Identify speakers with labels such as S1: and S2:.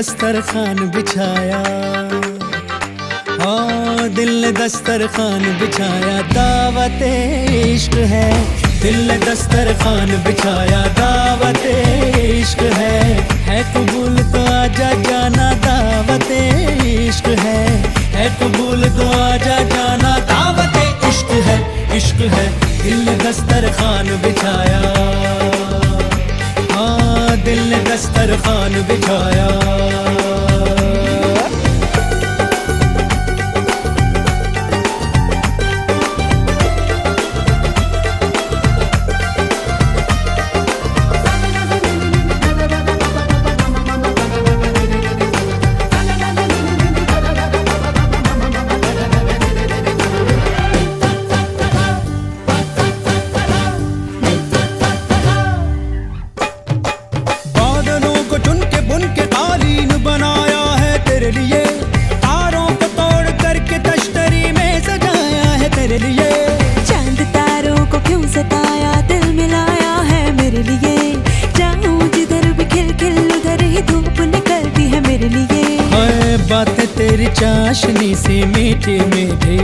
S1: दस्तरखान बिछाया, हाँ दिल ने दस्तरखान बिछाया, दावत इश्क है। दिल ने दस्तरखान बिछाया, दावत इश्क है कबूल तो आजा जाना, दावत इश्क है कबूल तो आजा जाना, दावत इश्क है, इश्क है। दिल ने दस्तरखान बिछाया, हाँ दिल ने दस्तरखान बिछाया।
S2: चांद तारों को क्यों सताया, दिल मिलाया है मेरे लिए। जाऊं जिधर भी खिल खिल उधर ही धूप निकलती है मेरे लिए।
S1: बातें तेरी चाशनी सी मीठी मीठी,